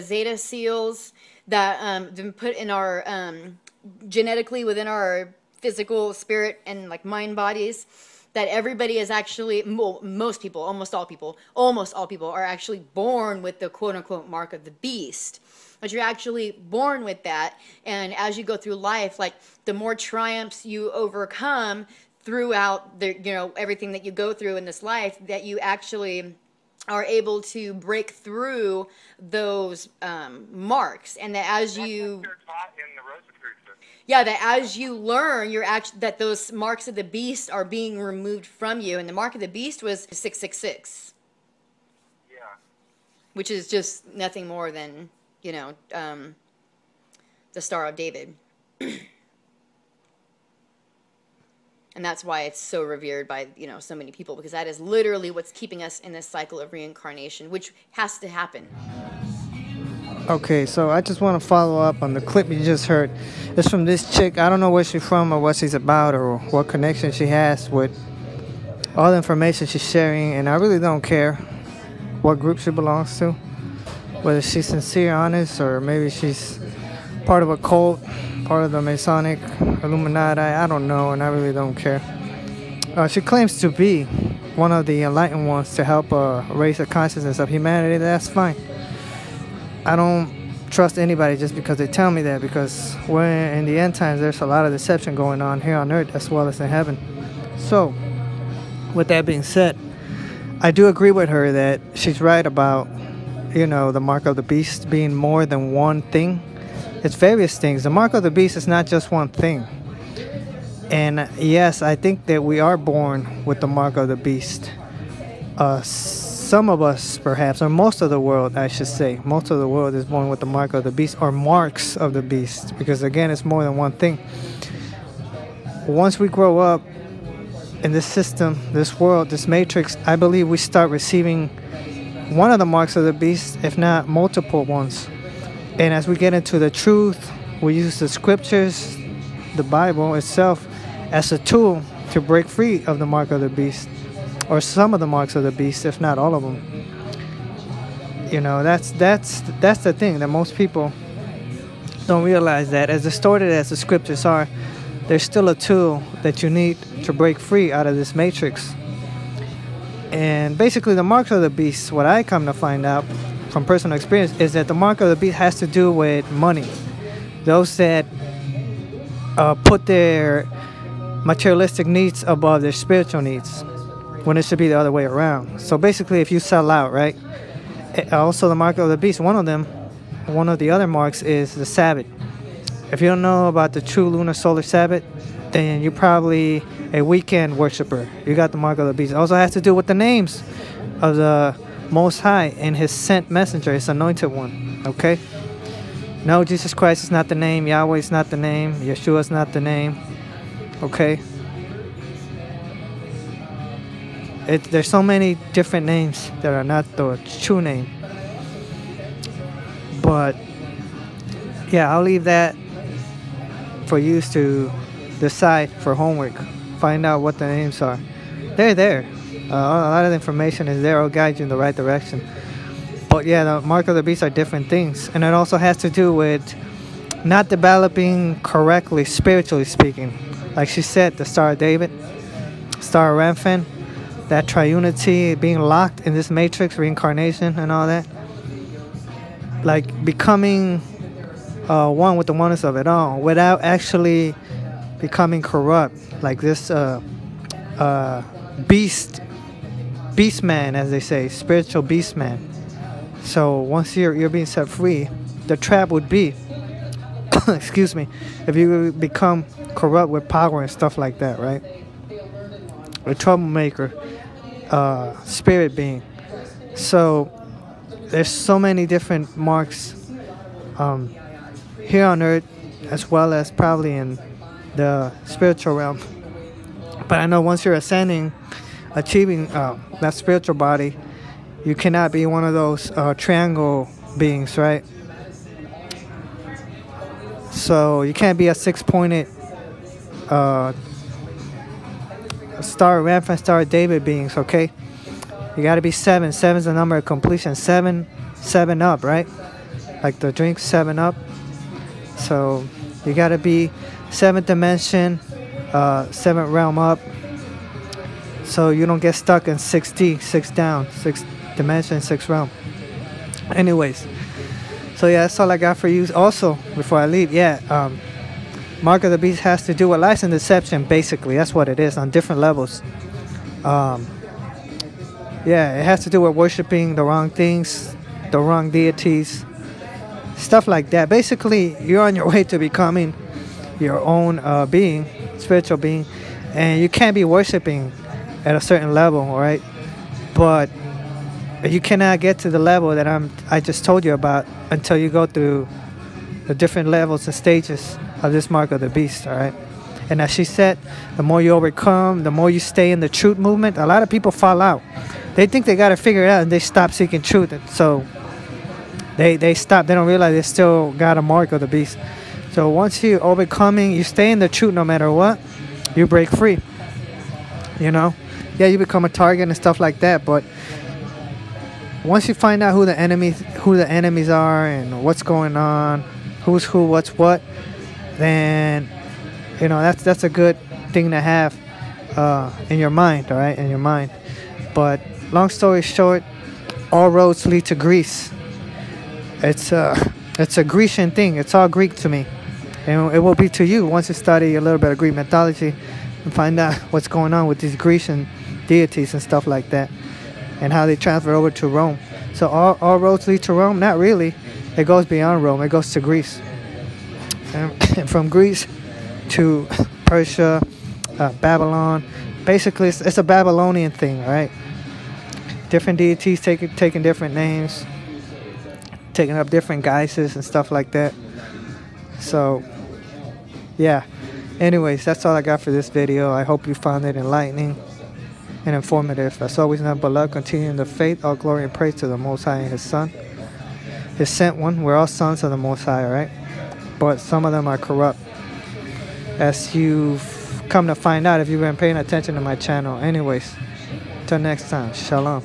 Zeta seals that been put in our genetically within our physical, spirit, and like mind bodies. That everybody is actually, most people, almost all people are actually born with the quote-unquote mark of the beast. But you're actually born with that, and as you go through life, like the more triumphs you overcome throughout the, you know, everything that you go through in this life, that you actually are able to break through those marks, and that as you that as you learn, you're actually that those marks of the beast are being removed from you, and the mark of the beast was 666. Yeah. Which is just nothing more than, you know, the Star of David. And that's why it's so revered by, you know, so many people, because that is literally what's keeping us in this cycle of reincarnation, which has to happen. Okay, so I just want to follow up on the clip you just heard. It's from this chick. I don't know where she's from or what she's about or what connection she has with all the information she's sharing, and I really don't care what group she belongs to, whether she's sincere, honest, or maybe she's part of a cult, part of the Masonic Illuminati. I don't know, and I really don't care. She claims to be one of the enlightened ones to help raise the consciousness of humanity. That's fine. I don't trust anybody just because they tell me that, because we're in the end times. There's a lot of deception going on here on earth as well as in heaven. So, with that being said, I do agree with her that she's right about, you know, the mark of the beast being more than one thing. It's various things. The mark of the beast is not just one thing. And yes, I think that we are born with the mark of the beast. Some of us, perhaps, or most of the world, I should say, most of the world is born with the mark of the beast, or marks of the beast, because again, it's more than one thing. Once we grow up in this system, this world, this matrix, I believe we start receiving one of the marks of the beast, if not multiple ones. And as we get into the truth, we use the scriptures, the Bible itself, as a tool to break free of the mark of the beast, or some of the marks of the beast, if not all of them. You know, that's the thing that most people don't realize, that as distorted as the scriptures are, there's still a tool that you need to break free out of this matrix. And basically, the marks of the beast, what I come to find out from personal experience, is that the mark of the beast has to do with money. Those that put their materialistic needs above their spiritual needs, when it should be the other way around. So basically, if you sell out, right? Also, the mark of the beast, one of the other marks is the Sabbath. If you don't know about the true lunar solar Sabbath, then you're probably a weekend worshiper. You got the mark of the beast. It also has to do with the names of the Most High and his sent messenger, his anointed one. Okay? No, Jesus Christ is not the name. Yahweh is not the name. Yeshua is not the name. Okay? There's so many different names that are not the true name. But yeah, I'll leave that for you to decide for homework. Find out what the names are. They're there. A lot of the information is there. It'll guide you in the right direction. But yeah, the mark of the beast are different things. And it also has to do with not developing correctly, spiritually speaking. Like she said, the Star of David, Star of Rampham, that triunity, being locked in this matrix, reincarnation and all that. Like becoming one with the oneness of it all without actually becoming corrupt. Like this beast man, as they say, spiritual beast man. So once you're being set free, the trap would be, excuse me, if you become corrupt with power and stuff like that, right? A troublemaker, spirit being. So there's so many different marks here on earth, as well as probably in the spiritual realm. But I know once you're ascending, achieving that spiritual body, you cannot be one of those triangle beings, right? So you can't be a six-pointed Star of Rampham, Star of David beings, okay? You got to be 7. 7's the number of completion. 7 up, right? like the drink 7-Up. So you gotta be 7th dimension, 7th realm up, so you don't get stuck in 6D, 6 down, 6th dimension, 6th realm. Anyways, so yeah, that's all I got for you. Also, before I leave, Mark of the Beast has to do with lies and deception. Basically, that's what it is on different levels. It has to do with worshiping the wrong things, the wrong deities, stuff like that. Basically, you're on your way to becoming your own being, spiritual being, and you can't be worshiping at a certain level, all right? But you cannot get to the level that I just told you about until you go through the different levels and stages of this Mark of the Beast, all right? And as she said, the more you overcome, the more you stay in the truth movement. A lot of people fall out. They think they got to figure it out, and they stop seeking truth. And so they stop. They don't realize they still got a Mark of the Beast. So once you overcoming, you stay in the truth no matter what, you break free. You know? Yeah, you become a target and stuff like that, but once you find out who the enemies are and what's going on, who's who, what's what, then that's a good thing to have in your mind, all right, in your mind. But long story short, all roads lead to Greece. It's a Grecian thing. It's all Greek to me, and it will be to you once you study a little bit of Greek mythology and find out what's going on with these Grecian deities and stuff like that, and how they transfer over to Rome. So all roads lead to Rome? Not really. It goes beyond Rome. It goes to Greece. And from Greece to Persia, Babylon. Basically, it's a Babylonian thing, right? Different deities taking different names, taking up different guises and stuff like that. So, yeah. Anyways, that's all I got for this video. I hope you found it enlightening and informative. As always, nothing but love, continuing the faith, all glory and praise to the Most High and His Son, His sent one. We're all sons of the Most High, right? But some of them are corrupt, as you've come to find out if you've been paying attention to my channel. Anyways, till next time, shalom.